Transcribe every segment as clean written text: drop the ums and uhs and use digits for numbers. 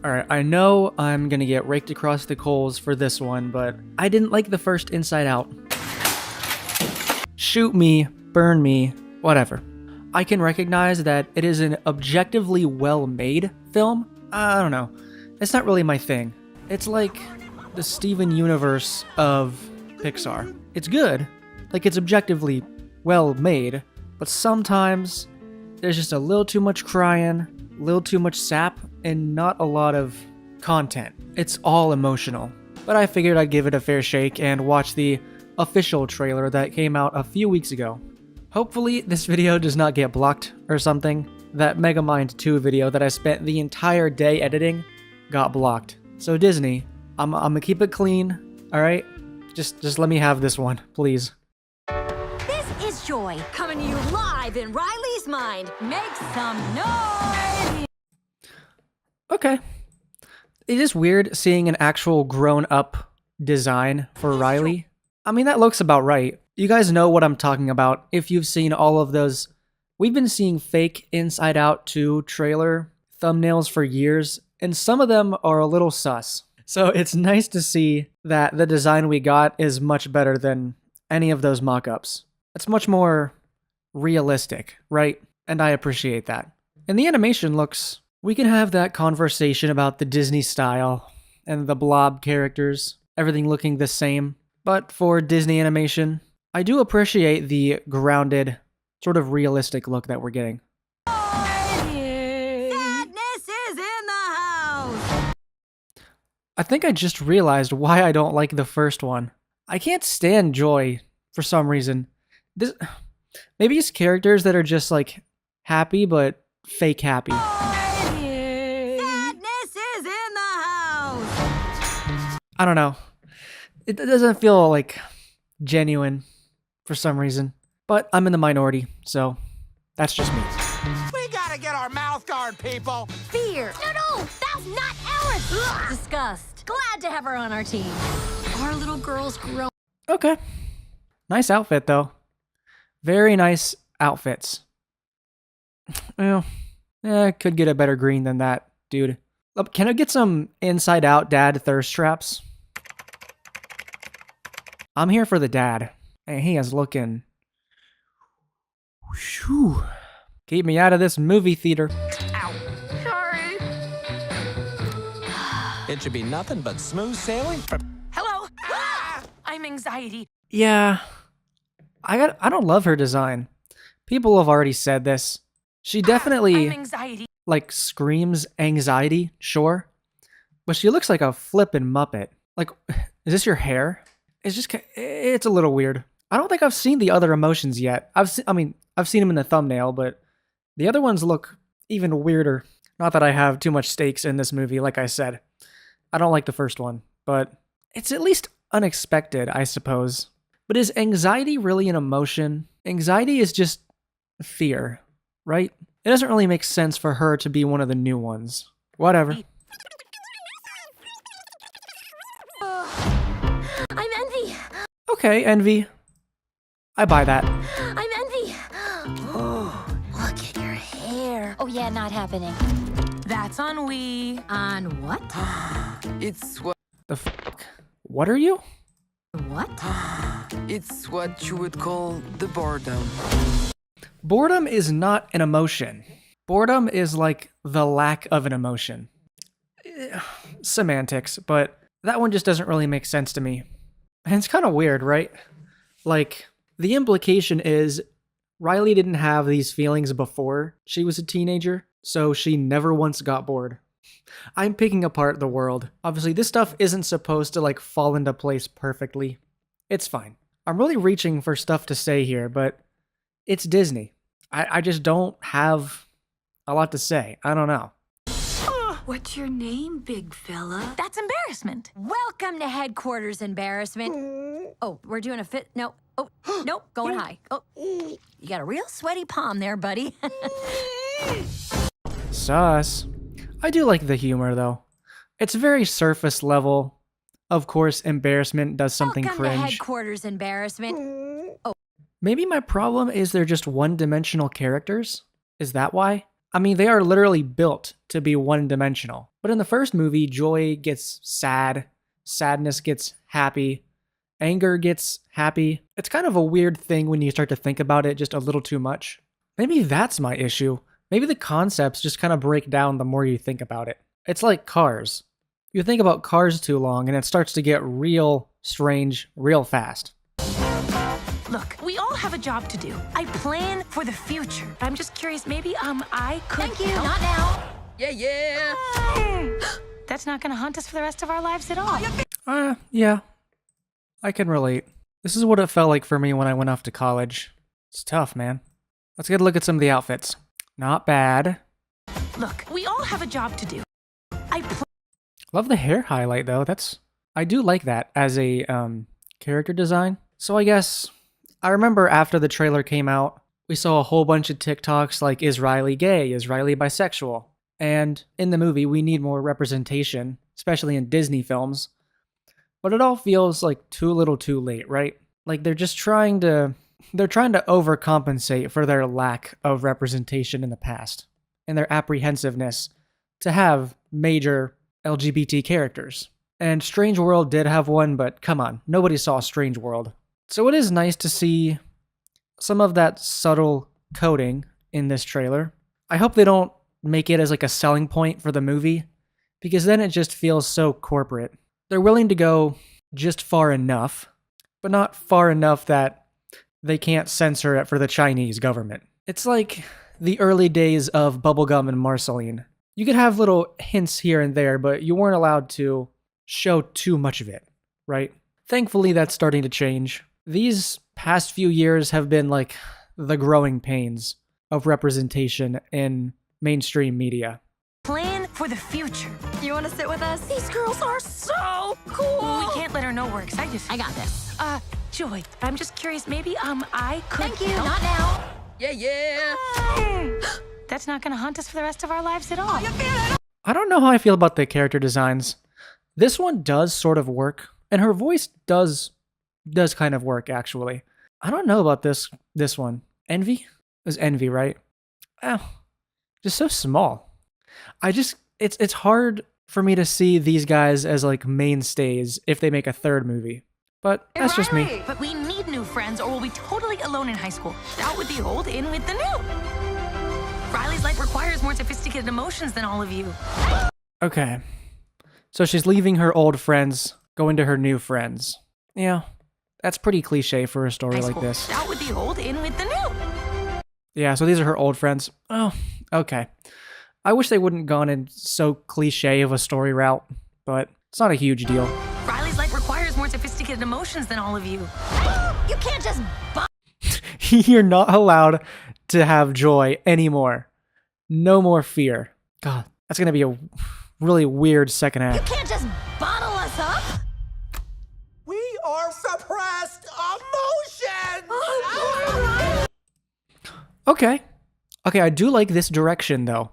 Alright, I know I'm gonna get raked across the coals for this one, but I didn't like the first Inside Out. Shoot me, burn me, whatever. I can recognize that it is an objectively well-made film. I don't know. It's not really my thing. It's like the Steven Universe of Pixar. It's good, like it's objectively well-made, but sometimes there's just a little too much crying, a little too much sap, and not a lot of content. It's all emotional. But I figured I'd give it a fair shake and watch the official trailer that came out a few weeks ago. Hopefully this video does not get blocked or something. That Megamind 2 video that I spent the entire day editing got blocked. So Disney, I'm gonna keep it clean, alright? Just let me have this one, please. This is Joy, coming to you live in Riley's mind. Make some noise! Okay. It is weird seeing an actual grown-up design for Riley. I mean, that looks about right. You guys know what I'm talking about if you've seen all of those. We've been seeing fake Inside Out 2 trailer thumbnails for years, and some of them are a little sus. So it's nice to see that the design we got is much better than any of those mock-ups. It's much more realistic, right? And I appreciate that. And the animation looks... We can have that conversation about the Disney style and the blob characters, everything looking the same. But for Disney animation, I do appreciate the grounded, sort of realistic look that we're getting. Sadness is in the house! I think I just realized why I don't like the first one. I can't stand Joy for some reason. Maybe it's characters that are just like happy, but fake happy. I don't know. It doesn't feel like genuine for some reason. But I'm in the minority, so that's just me. We gotta get our mouth guard, people! Fear! No, that's not ours! Disgust. Glad to have her on our team. Our little girl's grown. Okay. Nice outfit, though. Very nice outfits. Well, could get a better green than that, dude. Can I get some Inside Out dad thirst traps? I'm here for the dad. And he is looking... Whew. Keep me out of this movie theater. Ow. Sorry. It should be nothing but smooth sailing from... Hello? Ah! I'm anxiety. Yeah. I don't love her design. People have already said this. She definitely... I'm anxiety. Like, screams anxiety, sure. But she looks like a flippin' Muppet. Like, is this your hair? It's a little weird. I don't think I've seen the other emotions yet. I've seen them in the thumbnail, but the other ones look even weirder. Not that I have too much stakes in this movie, like I said. I don't like the first one, but it's at least unexpected, I suppose. But is anxiety really an emotion? Anxiety is just fear, right? It doesn't really make sense for her to be one of the new ones. Whatever. I'm Envy. Okay, Envy. I buy that. I'm Envy. Oh, look at your hair. Oh yeah, not happening. That's on we. On what? It's what... The fuck? What are you? What? It's what you would call the boredom. Boredom is not an emotion. Boredom is like the lack of an emotion. Semantics, but that one just doesn't really make sense to me. And it's kind of weird, right? Like, the implication is Riley didn't have these feelings before she was a teenager, so she never once got bored. I'm picking apart the world. Obviously, this stuff isn't supposed to, like, fall into place perfectly. It's fine. I'm really reaching for stuff to say here, but it's Disney. I just don't have a lot to say. I don't know. What's your name, big fella? That's embarrassment. Welcome to headquarters, embarrassment. Oh, we're doing a fit. No. Oh, nope. Going high. Oh, you got a real sweaty palm there, buddy. Sus. I do like the humor, though. It's very surface level. Of course, embarrassment does something Welcome cringe. to headquarters, embarrassment. Oh. Maybe my problem is they're just one-dimensional characters? Is that why? I mean, they are literally built to be one-dimensional. But in the first movie, joy gets sad, sadness gets happy, anger gets happy. It's kind of a weird thing when you start to think about it just a little too much. Maybe that's my issue. Maybe the concepts just kind of break down the more you think about it. It's like Cars. You think about Cars too long and it starts to get real strange real fast. Look, we all have a job to do. I plan for the future. I'm just curious, maybe, I could Thank you, help. not now. Yeah. That's not gonna haunt us for the rest of our lives at all. Yeah. I can relate. This is what it felt like for me when I went off to college. It's tough, man. Let's get a look at some of the outfits. Not bad. Look, we all have a job to do. Love the hair highlight though. I do like that as a character design. So I guess I remember after the trailer came out, we saw a whole bunch of TikToks like, is Riley gay? Is Riley bisexual? And in the movie, we need more representation, especially in Disney films. But it all feels like too little too late, right? Like they're trying to overcompensate for their lack of representation in the past and their apprehensiveness to have major LGBT characters. And Strange World did have one, but come on, nobody saw Strange World. So it is nice to see some of that subtle coding in this trailer. I hope they don't make it as like a selling point for the movie, because then it just feels so corporate. They're willing to go just far enough, but not far enough that they can't censor it for the Chinese government. It's like the early days of Bubblegum and Marceline. You could have little hints here and there, but you weren't allowed to show too much of it, right? Thankfully, that's starting to change. These past few years have been like the growing pains of representation in mainstream media. Plan for the future. You want to sit with us? These girls are so cool. We can't let her know we're excited. I got this. Joy, I'm just curious, maybe, I could Thank you, help. not now. Yeah. That's not gonna haunt us for the rest of our lives at all. I don't know how I feel about the character designs. This one does sort of work, and her voice does kind of work, actually. I don't know about this one. Envy? It was Envy, right? Oh, just so small. It's hard for me to see these guys as like mainstays if they make a third movie. But that's just me. But we need new friends or we'll be totally alone in high school. Out with the old, in with the new. Riley's life requires more sophisticated emotions than all of you. Okay. So she's leaving her old friends, going to her new friends. Yeah, that's pretty cliche for a story like this. Out with the old, in with the new. Yeah, so these are her old friends. Oh, okay. I wish they wouldn't gone in so cliche of a story route, but it's not a huge deal. Riley's life requires more sophisticated emotions than all of you. You can't just You're not allowed to have joy anymore. No more fear. God, that's going to be a really weird second You act. can't just bottle us up. We are suppressed emotions! Okay, I do like this direction, though.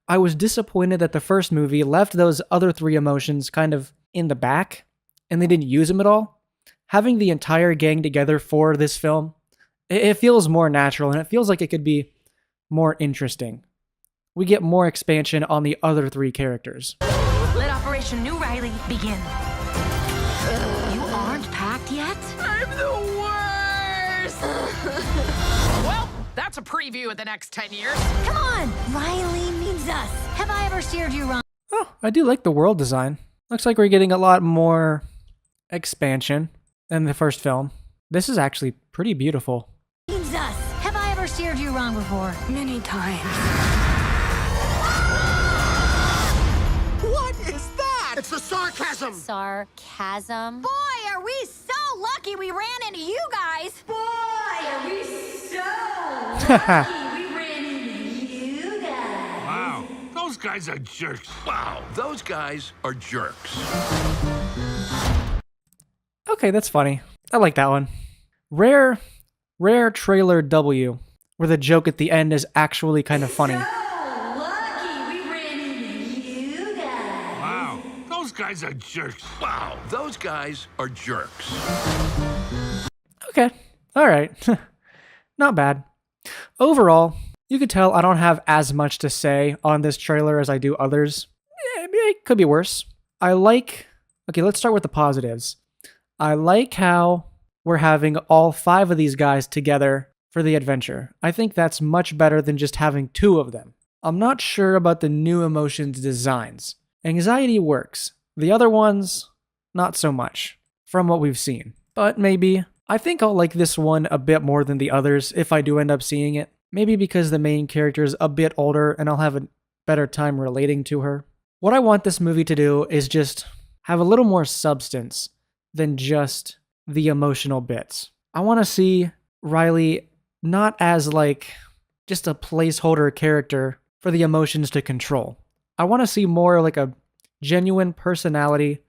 I was disappointed that the first movie left those other three emotions kind of in the back, and they didn't use them at all. Having the entire gang together for this film, it feels more natural, and it feels like it could be more interesting. We get more expansion on the other three characters. Let Operation New Riley begin. You aren't packed yet? I'm the worst! Well, that's a preview of the next 10 years. Come on. Riley needs us. Have I ever steered you wrong? Oh, I do like the world design. Looks like we're getting a lot more expansion than the first film. This is actually pretty beautiful. Needs us. Have I ever steered you wrong before? Many times. What is that? It's the sarcasm! Sarcasm. Boy, are we so lucky we ran into you guys. Boy, are we so lucky we ran into you guys. Wow, those guys are jerks. Wow, those guys are jerks. Okay, that's funny. I like that one. Rare trailer W, where the joke at the end is actually kind of funny. Lucky we ran into you guys. Wow, those guys are jerks. Wow, those guys are jerks. Okay, alright. Not bad. Overall, you could tell I don't have as much to say on this trailer as I do others. it could be worse. Okay, let's start with the positives. I like how we're having all 5 of these guys together for the adventure. I think that's much better than just having 2 of them. I'm not sure about the new emotions designs. Anxiety works. The other ones, not so much, from what we've seen. But maybe. I think I'll like this one a bit more than the others if I do end up seeing it. Maybe because the main character is a bit older and I'll have a better time relating to her. What I want this movie to do is just have a little more substance than just the emotional bits. I want to see Riley not as like just a placeholder character for the emotions to control. I want to see more like a genuine personality.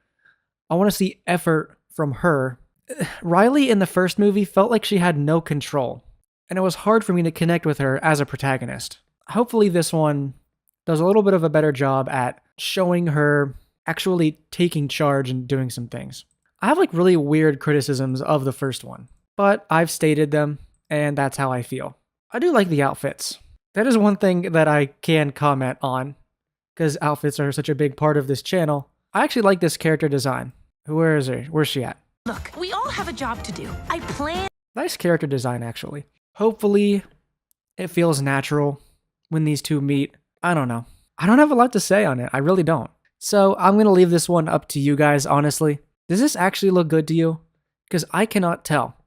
I want to see effort from her. Riley in the first movie felt like she had no control, and it was hard for me to connect with her as a protagonist. Hopefully this one does a little bit of a better job at showing her actually taking charge and doing some things. I have like really weird criticisms of the first one, but I've stated them, and that's how I feel. I do like the outfits. That is one thing that I can comment on, because outfits are such a big part of this channel. I actually like this character design. Where is her? Where's she at? Look, we all have a job to do. I plan. Nice character design, actually. Hopefully, it feels natural when these two meet. I don't know. I don't have a lot to say on it. I really don't. So I'm going to leave this one up to you guys, honestly. Does this actually look good to you? Because I cannot tell.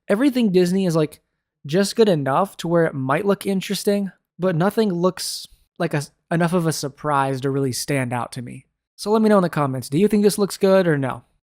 Everything Disney is like just good enough to where it might look interesting, but nothing looks like enough of a surprise to really stand out to me. So let me know in the comments. Do you think this looks good or no?